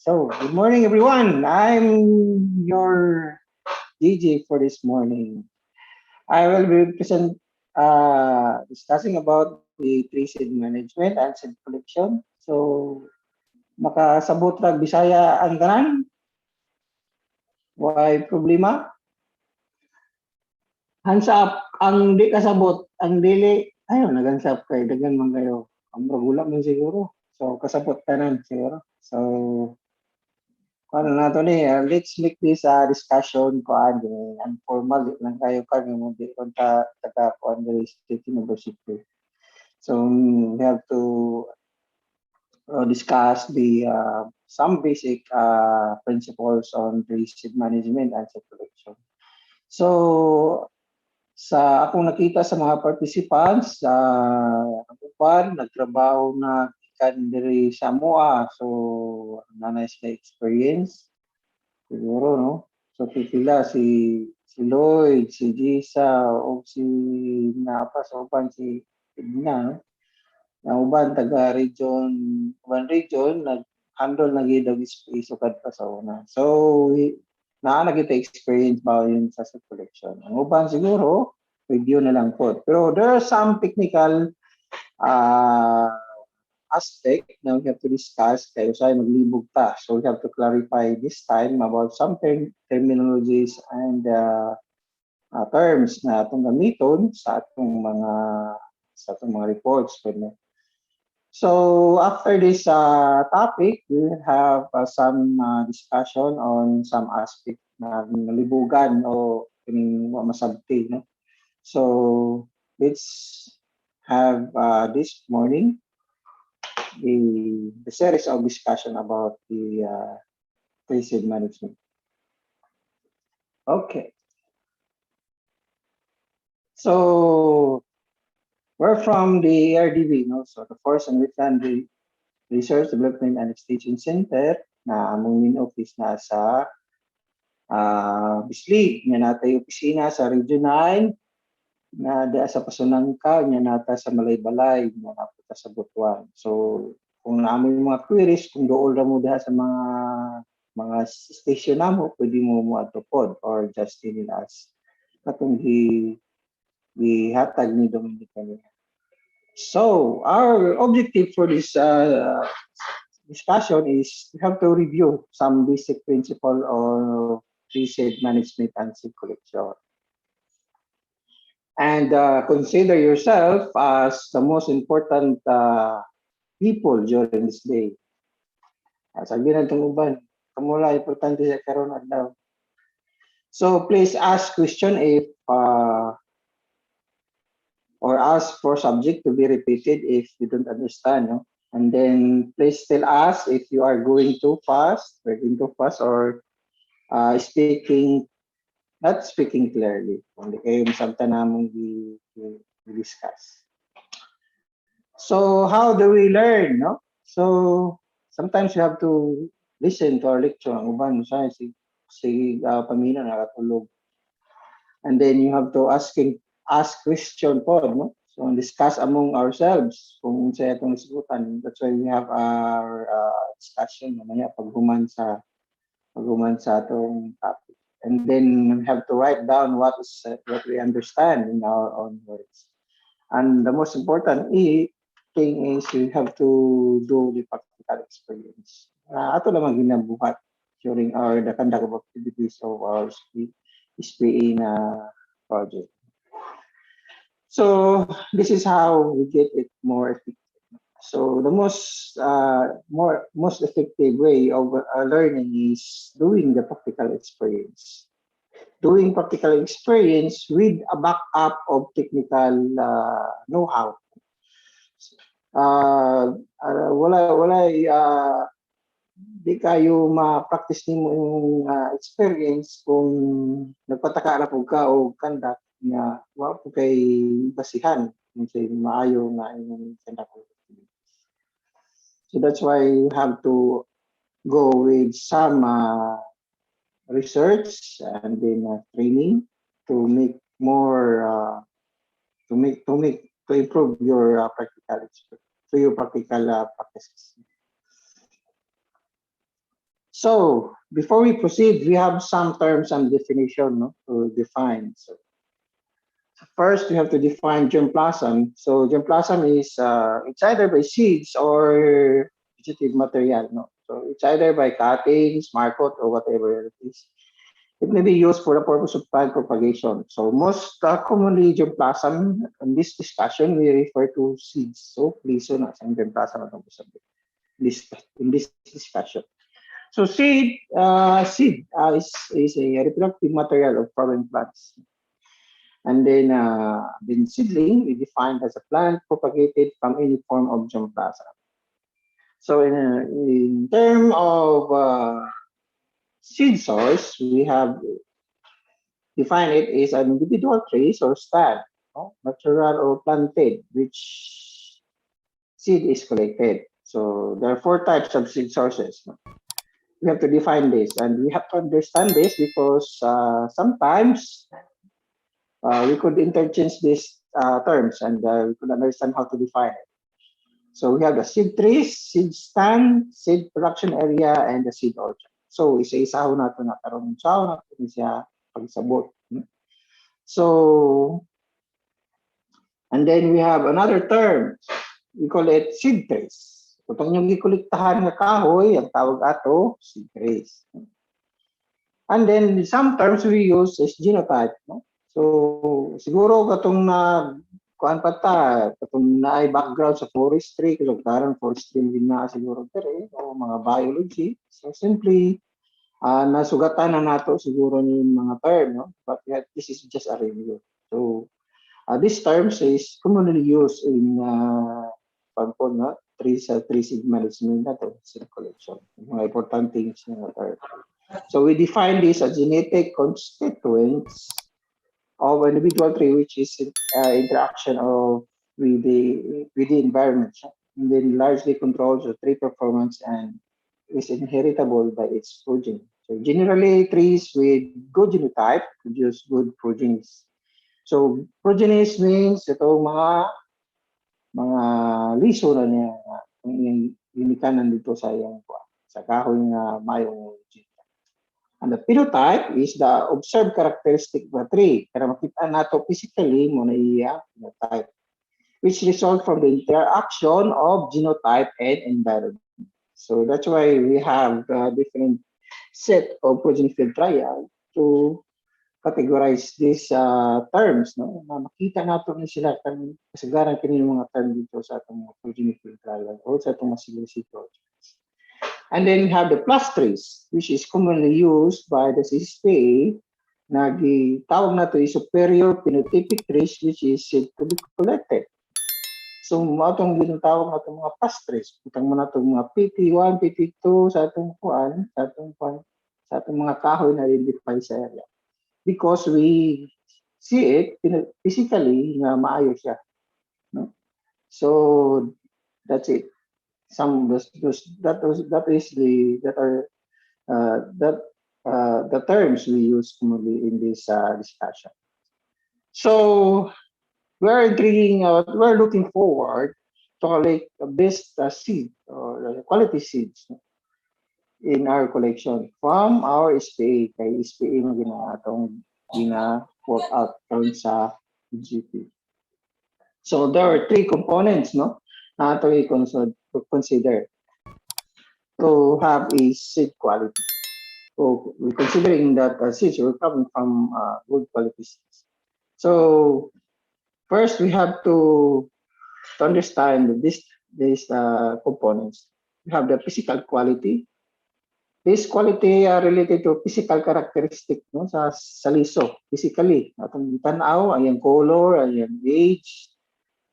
So, good morning, everyone. I'm your DJ for this morning. I will be discussing about the tree seed management and seed collection. So, makasabot ra Bisaya ang tanan, why problema? Hands up, ang di kasabot, ang dili, ayun, nag-hands up kay dagan man kayo. Ang magula man siguro. So, kasabot tanan siguro. So, ano na to ni, let's make this discussion ko informal lang kayo kan mo di kon ta taga ko State University. So we have to discuss the some basic principles on seed management and seed collection. So sa akong nakita sa mga participants sa nagtrabaho na ikan diri sa MOA. So nanay sila experience siguro, no? So, pipila si Lloyd, si Gisa, o si Napa, sa uban si Igna, no? Na uban, uban region, nag-handle na gid og space o kadto sa una. So, naa na kita experience ba yun sa collection. Ang uban siguro, review na lang po. Pero there are some technical uh, aspect na we have to discuss kaya usay maglibog ta. So we have to clarify this time about some terminologies and terms na atong gamiton sa atong mga reports. So after this topic, we will have some discussion on some aspect na libugan o masabti. No? So let's have this morning the series of discussion about the tree seed management. Okay. So we're from the ARDB, no? So the Forest and Wetland Research Development and Extension Center na among main office na sa Bislig, nga natay opisina sa Region 9, na diya sa Pasunangka, nga nata sa Malaybalay, nga napunta sa Butuan. So kung namin mga queries, kung dool ra mo diha sa mga station namo, pwede mo ato pod or just email us. Katong hatag ni Dominic kanina. So our objective for this discussion is we have to review some basic principle of tree seed management and seed collection. And consider yourself as the most important people during this day. Sabi na itong uban, kamula importante sa karon adlaw. So please ask question if or ask for subject to be repeated if you don't understand. No? And then please tell us if you are going too fast, or not speaking clearly. Hindi kayo masabta namang discuss. So how do we learn? No? So sometimes you have to listen to our lecture. Ang uban sa si pamina nakatulog. And then you have to ask question po, no? So discuss among ourselves kung sa itong isgutan. That's why we have our discussion mamaya paghuman sa atong topic. And then we have to write down what we understand in our own words. And the most important thing is we have to do the practical experience. Ato naman ginabuhat during the conduct of activities of our SPA na project. So this is how we get it more effective. So the most effective way of learning is doing the practical experience. Doing practical experience with a backup of technical know-how. Di kayo ma-practice nimo yung experience kung nagpataka ra pug ka og conduct nga wa po kay basihan kung say maayo nga imong conduct. So that's why you have to go with some research and then training to make more to improve your practical practices. So before we proceed, we have some terms and definition, no, to define. So first, we have to define germplasm. So germplasm is it's either by seeds or vegetative material. No, so it's either by cuttings, marcot, or whatever it is. It may be used for the purpose of plant propagation. So most commonly germplasm in this discussion we refer to seeds. So please do not send germplasm this in this discussion. So seed is a reproductive material of foreign plants. And then seedling is defined as a plant propagated from any form of germplasm. So in terms of seed source, we have defined it as an individual trees or stand, no? Natural or planted, which seed is collected. So there are 4 types of seed sources. No? We have to define this, and we have to understand this because sometimes we could interchange these terms and we could understand how to define it. So we have the seed trees, seed stand, seed production area, and the seed orchard. So isa-isa ho nato na karon sa nato siya pagsabot. So and then we have another term. We call it seed trays. Kung yung gikolektahan nga kahoy, ang tawag ato seed trays. And then some terms we use is genotype, no? So siguro katong na kuan pa ta katong naay background sa forestry kasi karon forestry din na siguro dire o mga biology. So simply nasugatan na nato siguro ni mga term, no? But yeah, this is just a review. So these terms is commonly used in pagpon na tree seed management nato seed collection. Mga important things na term. So we define this as genetic constituents of an individual tree, which is interaction of with the environment, and then largely controls the tree performance and is inheritable by its progeny. So generally, trees with good genotype produce good progenies. So progenies means ito mga liso na niya yung ginikanan dito sa iyang sa kahoy nga mayong gene. And the phenotype is the observed characteristic of a tree. Kaya makita nato physically mo na iya phenotype, which result from the interaction of genotype and environment. So that's why we have a different set of progeny field trial to categorize these terms. No? Na makita nato ni sila kan kasagaran kini mga term dito sa atong progeny field trial o sa atong masigilisi project. And then we have the plus trees, which is commonly used by the CSPA na gitawag na to is superior phenotypic trees, which is said to be collected. So atong ginatawag na itong mga plus trees. Itang mo na itong mga PT1, PT2 sa atong sa atong mga kahoy na identify sa area. Because we see it physically na maayo siya. No? So that's it. That is the terms we use commonly in this discussion. So we're looking forward to collect the best seed or quality seeds in our collection from our SPA. Kay SPA mo gina-work out from sa GP. So there are 3 components, no? Na to consider to have a seed quality. So we're considering that seeds are coming from good quality seeds. So first we have to understand these components. We have the physical quality. This quality are related to physical characteristic, no, sa liso physically. Atong tan-aw ang color, ang age,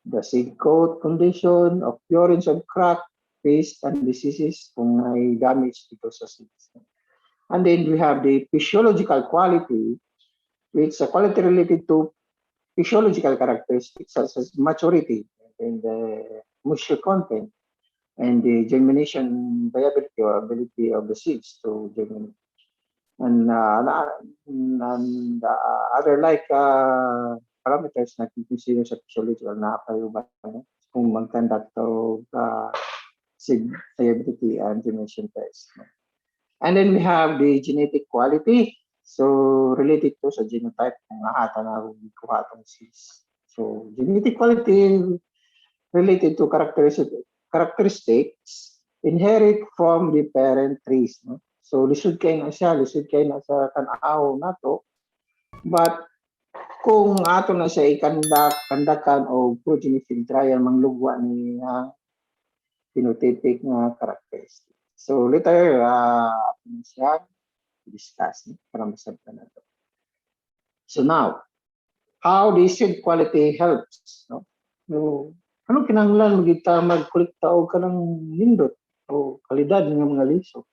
the seed coat condition, occurrence of crack, paste, and diseases kung may damage dito sa seeds. And then we have the physiological quality, which is a quality related to physiological characteristics such as maturity and the moisture content and the germination viability or ability of the seeds to germinate. And other like parameters na consider sa physiological na kayo ba kung mag-conduct of seed viability and germination test. And then we have the genetic quality. So related to sa genotype ng ata na kuha itong seeds. So genetic quality related to characteristics inherit from the parent trees. No? So lisod kayo na sa tanaw na to. But kung ato na siya kandakan o progeny field trial, manglugwa ni phenotypic nga characteristics. So later, ato na siya discuss para masabtan na to. So now, how the seed quality helps, no? So, ano kinahanglan magkolekta og kanang nindot o kalidad ng mga liso?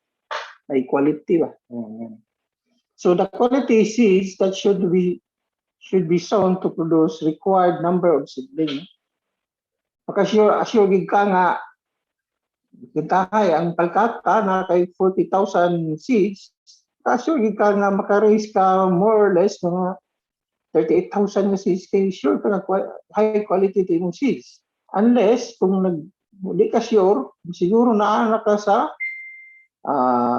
May quality ba? So the quality seeds that should be sown to produce required number of seedlings. Maka-assure gid ka nga kintahay ang palkata na kay 40,000 seeds, assure gid ka nga maka-raise ka more or less mga 38,000 na seeds kay sure ka na high quality imong seeds. Unless kung di ka sure, siguro naa ka sa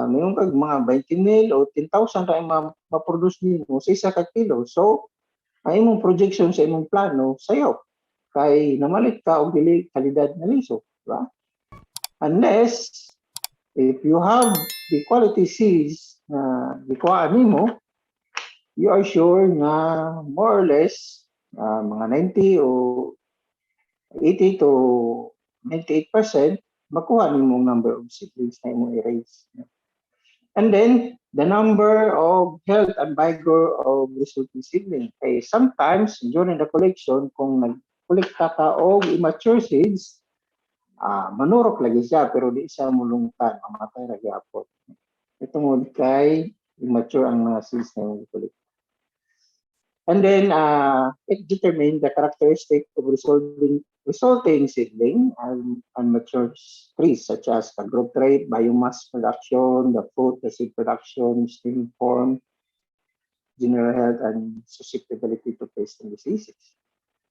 mayroon kag mga 20 mil o 10,000 ra ma-produce nimo sa isa ka kilo. So, ang imong projection sa imong plano sayo kay namalit ka og dili kalidad na liso, diba? Unless if you have the quality seeds na gikuha nimo, you are sure na more or less mga 90 o 80 to 98% makuha nimo ang number of seedlings na imong i-raise. And then, the number of health and vigor of resulting seedling. Okay, sometimes, during the collection, kung nag-collecta ka og immature seeds, manurok lagi siya, pero di siya mulungtan, mamatay lagi apot. Ito mo kay immature ang mga seeds na yung collect. And then, it determines the characteristic of resulting seedling and mature trees, such as the growth rate, biomass production, the fruit, the seed production, stem form, general health, and susceptibility to pest and diseases.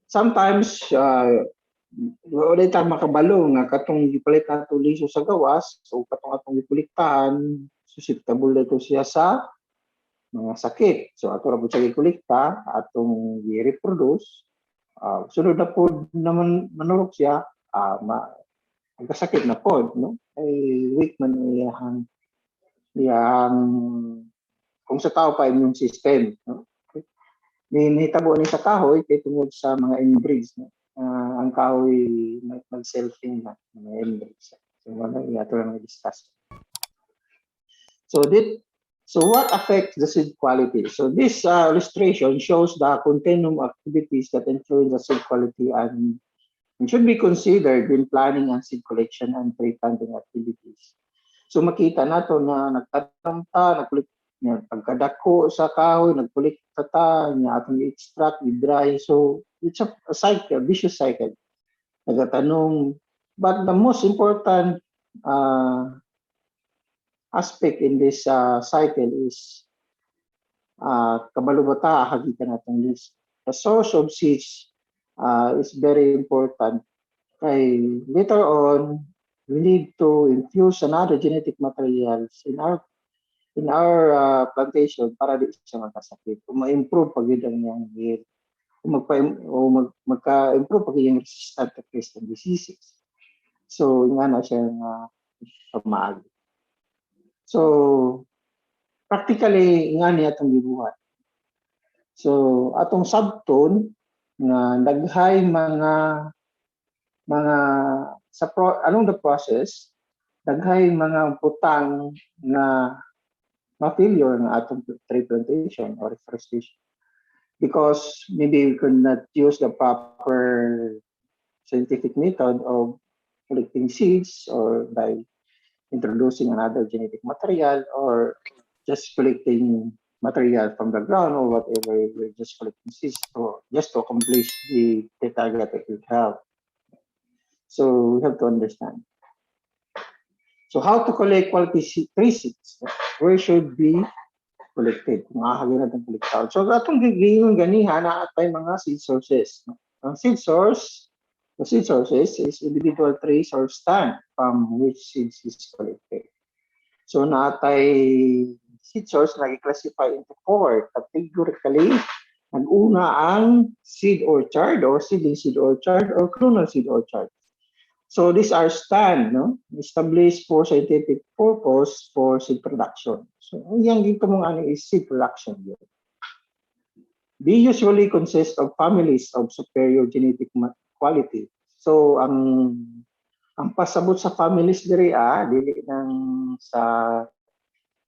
Sometimes, wala tayong makabalo nga katong gipalit nato liso sa gawas o katong atong gipuliktahan, susceptible dito siya sa mga sakit. So ato ra pud siya gikolekta, atong gi-reproduce. Sunod na po naman manurok siya, magkasakit na po, no? Ay weak man iyang kung sa tao pa immune system, no? Nihitabo ni sa kahoy kay tungod sa mga inbreeds, no? Ang kahoy mag-selfing na mga inbreeds. So wala ato lang i-discuss. So what affects the seed quality? So this illustration shows the continuum of activities that influence the seed quality and should be considered when planning ang seed collection and pre-planting activities. So makita nato na nagtatam ta, pagkadako sa kahoy, nagkolekta ta, niya atong i-extract, i-dry. So it's a cycle, vicious cycle. Nagatanong, but the most important aspect in this cycle is kabalo bata hagikan natong list. The source of seeds is very important. Kay later on, we need to infuse another genetic materials in our plantation para di siya magkasakit. Kung ma-improve pag yun ang yung yield. Kung magka-improve pag yung resistant to pest and diseases. So, nga na siya pamaagi. So, practically, nga niya itong gibuhat. So, atong subtone, na daghay along the process, daghay mga putang na ma-failure ng atong tree plantation or reforestation. Because maybe we could not use the proper scientific method of collecting seeds or by introducing another genetic material or just collecting material from the ground or whatever, we're just collecting seeds just to accomplish the target that we have. So we have to understand. So how to collect quality tree seeds? Where should be collected? Mga natin collected. So atong gigingon ganiha na atay mga seed sources. Ang seed source, the seed sources is individual trees or stand from which seeds is collected. So natay seed source na i-classify into 4 categorically. Nag-una ang seed orchard or seedling seed orchard or clonal seed orchard. So these are stand, no? Established for scientific purpose for seed production. So yang dito mong ano is seed production. They usually consist of families of superior genetic quality. So ang pasabot sa families diri dili nang sa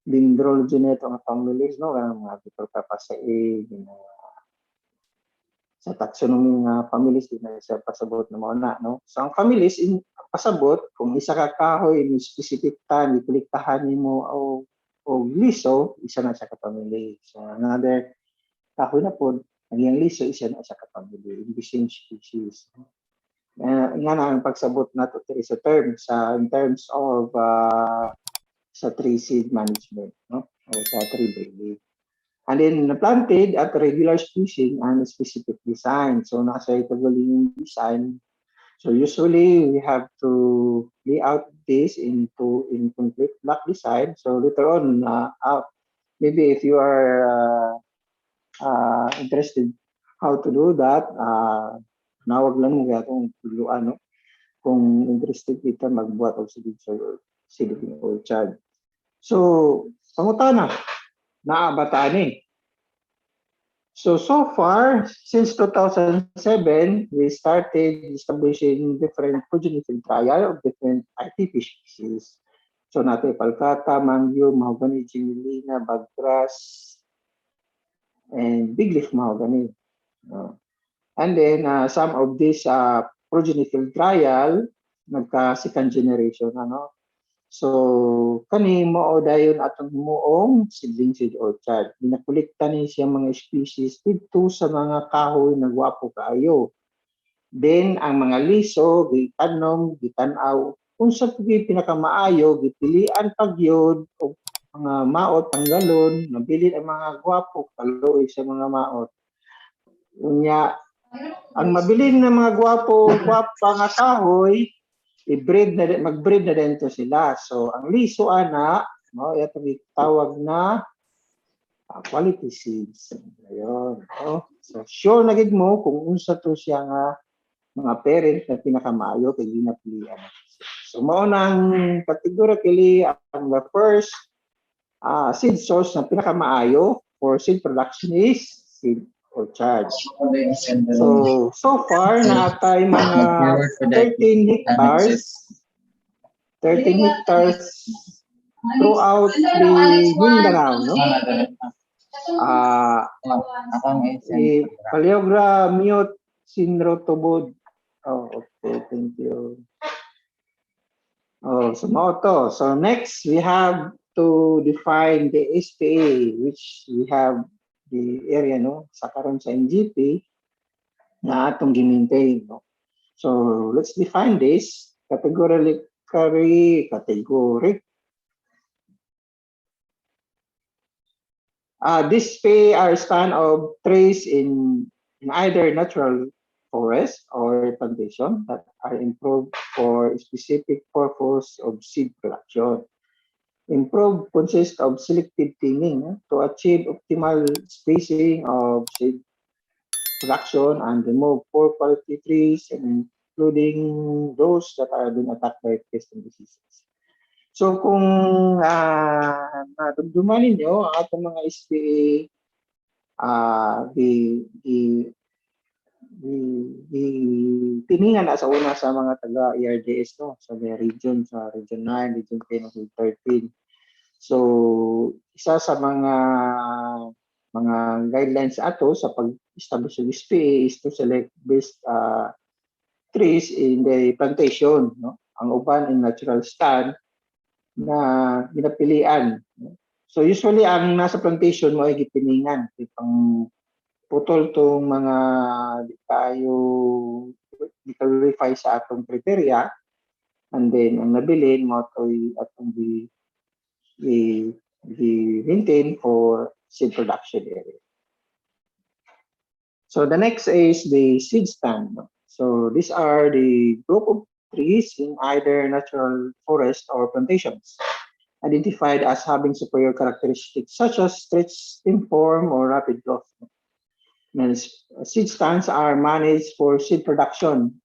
dendrology neto nga families, no, ang mga Pitorcapaceae, sa taxonomy nga families di na siya pasabot na mao na, no. So ang families in pasabot kung isa ka kahoy ni specific tan ikolektahan nimo o liso, isa na siya ka family. So another kahoy na pod ang liso, isa na siya ka family in the same species. Nga na ang pagsabot nato sa in terms of sa tree seed management, no, o sa tree breeding. And then planted at regular spacing and specific design. So nasa itagaling design. So usually we have to lay out this in complete block design. So later on, maybe if you are interested how to do that, nawag lang mo gatong tuluan, no? Kung interested kita magbuhat og seedling orchard. So pangutana, naabataan eh. So far, since 2007, we started establishing different progenitive trial of different ITP species. So natin palkata, mangyo, mahogany, gimilina, baggrass, and big leaf mahogany. And then some of these progenitive trial, nagka second generation, ano. So kani mao dayon atong himuong seedling seed orchard. Ginakolekta ni siya mga species dito sa mga kahoy na gwapo kaayo. Then ang mga liso gitanom, gitan-aw unsa pud pinakamaayo, gipilian pagyod og mga maot tanggalon, nabilin ang mga gwapo kaluoy sa mga maot. Unya ang mabilin na mga gwapo nga kahoy mag-breed na din to sila. So ang liso ana, no, ito tawag na quality seeds. Ayun, no? So sure na gid mo kung unsa to siya nga mga parent na pinakamaayo kay ginapilian. So mao nang categorically ang the first seed source na pinakamaayo for seed production is seed orchard. So far natay mga 13 hectares throughout the Mindanao, no? Si Paleogra mute Sinrotobod. Oh, okay, thank you. Oh, so mao to. So next we have to define the SPA, which we have the area, no, sa karon sa NGP na atong gi-maintain, no. So let's define this categorically. This SPA are stand of trees in either natural forest or plantation that are improved for specific purpose of seed production. Improve consists of selective thinning to achieve optimal spacing of seed production and remove poor quality trees, including those that are being attacked by pests and diseases. So kung nadumduman ninyo ang atong mga SPA, tiningan na sa una sa mga taga ERDS, no, sa region 9, region 10, region 13. So isa sa mga guidelines ato sa pag-establish ng SPA is to select best trees in the plantation, no? Ang uban in natural stand na ginapilian, no? So usually ang nasa plantation mo ay gipiningan pang putol tong mga di qualify sa atong criteria, and then ang nabilin mo to'y atong maintain for seed production area. So the next is the seed stand. So these are the group of trees in either natural forest or plantations identified as having superior characteristics such as stretch, inform, or rapid growth. And seed stands are managed for seed production,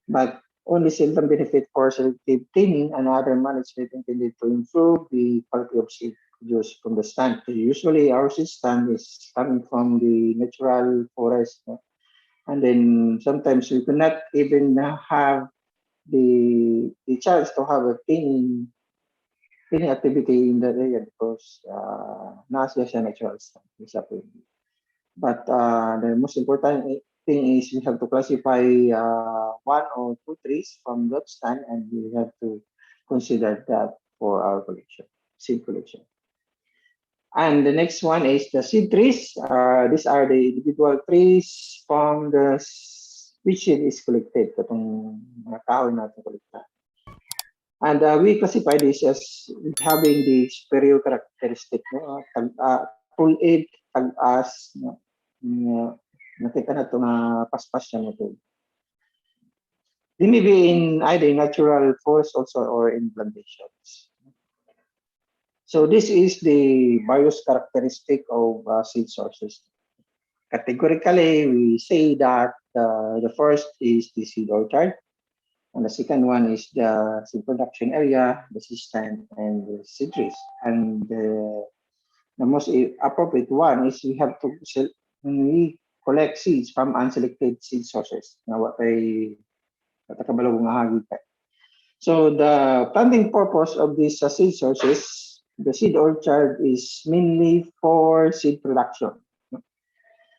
but only seldom benefit for selective cleaning and other management intended to improve the quality of seed produced from the stand. Usually, our seed stand is coming from the natural forest, and then sometimes we cannot even have the chance to have a cleaning activity in that area because nasa siya natural stand. But the most important thing is we have to classify one or two trees from that stand, and we have to consider that for our collection, seed collection. And the next one is the seed trees. These are the individual trees from the which seed is collected. Katong mga kahoy natin kolekta. And we classify this as having the superior characteristic. No? Pull-it, tag-as, no? Nakita na ito na paspas siya nito. They may be in either natural forest also or in plantations. So this is the various characteristic of seed sources. Categorically, we say that the first is the seed orchard, and the second one is the seed production area, the seed stand, and the seed trees. And the most appropriate one is we have to when we collect seeds from unselected seed sources. Na what ay katakabalaw nga hagit. So the planting purpose of these seed sources, the seed orchard is mainly for seed production.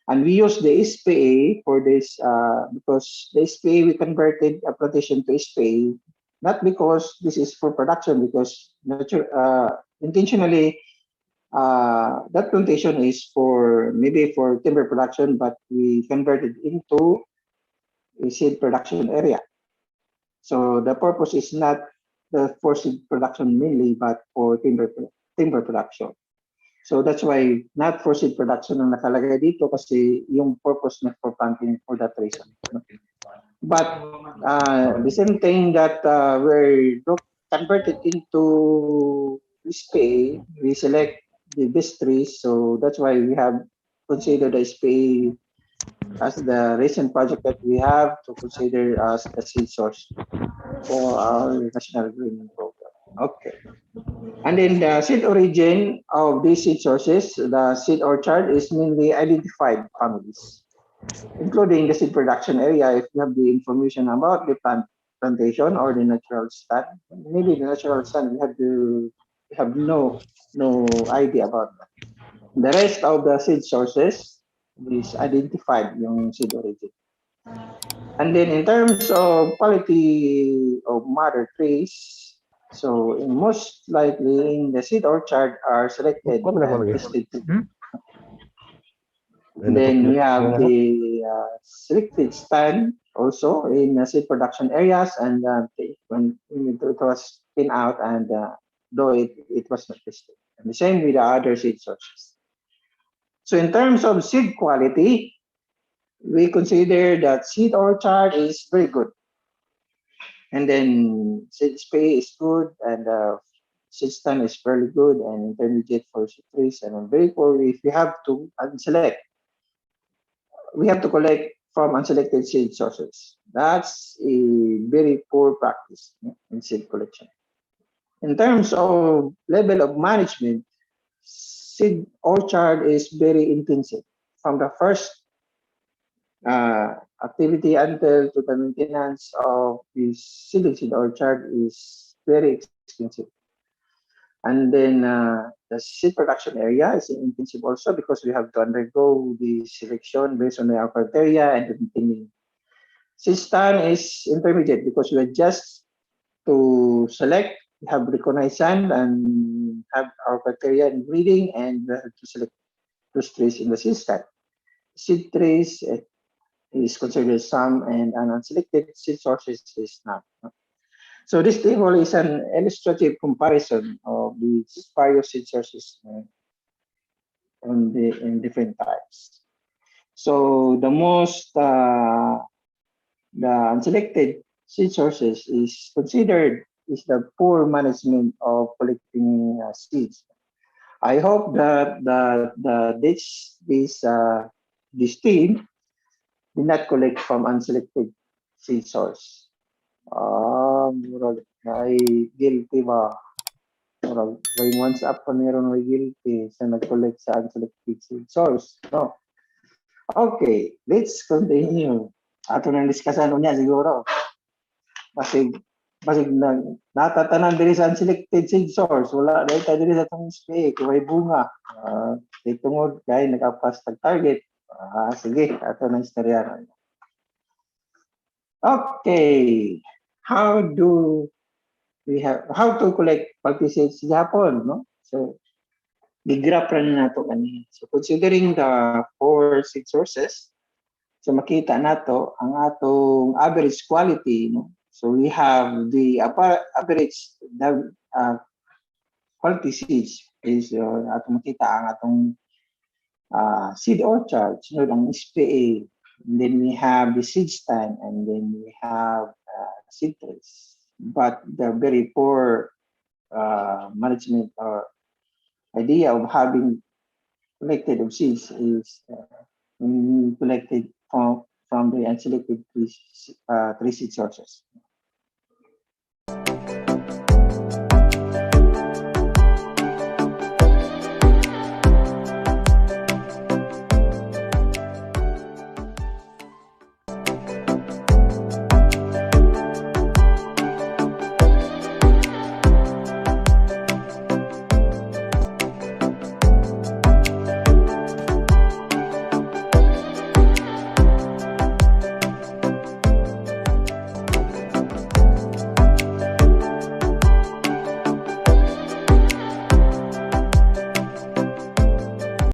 And we use the SPA for this because the SPA we converted a plantation to SPA, not because this is for production, because intentionally that plantation is for maybe for timber production, but we converted into a seed production area. So the purpose is not for seed production mainly, but for timber production. So that's why not for seed production ang nakalagay dito kasi yung purpose na for planting for that reason. But the same thing that we're converted into SPA, we select the best trees. So that's why we have considered the SPA as the recent project that we have to consider as the seed source for our national green program. Okay. And then the seed origin of these seed sources, the seed orchard is mainly identified families, including the seed production area. If you have the information about the plantation or the natural stand, maybe the natural stand we have no idea about that. The rest of the seed sources is identified yung seed origin. And then in terms of quality of mother trees, so most likely in the seed orchard are selected and tested. And then we have the selected stand also in seed production areas, and when it was thin out, and though it was not tested. And the same with the other seed sources. So in terms of seed quality, we consider that seed orchard is very good. And then seed spray is good, and seed stand is fairly good, and intermediate for seed trees, and very poor if you have to select. We have to collect from unselected seed sources. That's a very poor practice in seed collection. In terms of level of management, seed orchard is very intensive. From the first activity until to the maintenance of the seed orchard is very expensive. And then the seed production area is intensive also because we have to undergo the selection based on our criteria and the maintaining. Seed stand is intermediate because we are just to select, we have reconnaissance and have our criteria in breeding, and we have to select those trees in the seed stand. Seed trees is considered some, and an unselected seed sources is not. So this table is an illustrative comparison of the various seed sources in different types. So the most the unselected seed sources is considered is the poor management of collecting seeds. I hope that this team did not collect from unselected seed source. Murag ay guilty ba? Murag way once up pa meron way guilty sa nag-collect sa unselected seed source. No. Okay, let's continue. Ato nang diskasan unya siguro. Basig na natatanan diri sa unselected seed source, wala dahil tayo diri sa itong SPA, kay bunga. Tungod kay nakapas tag target. Sige, ato nang istorya. Okay, how to collect pulpy-seeds sa Japon, no? So, gigraph rin nato kanina. So, considering the 4 seed sources, so makita nato ang atong average quality, no? So we have the average quality seeds is atong makita ang atong seed orchard, sunod ang SPA, and then we have the seed stand, and then we have seed trays. But the very poor management or idea of having collected of seeds is collected from the unselected three seed sources.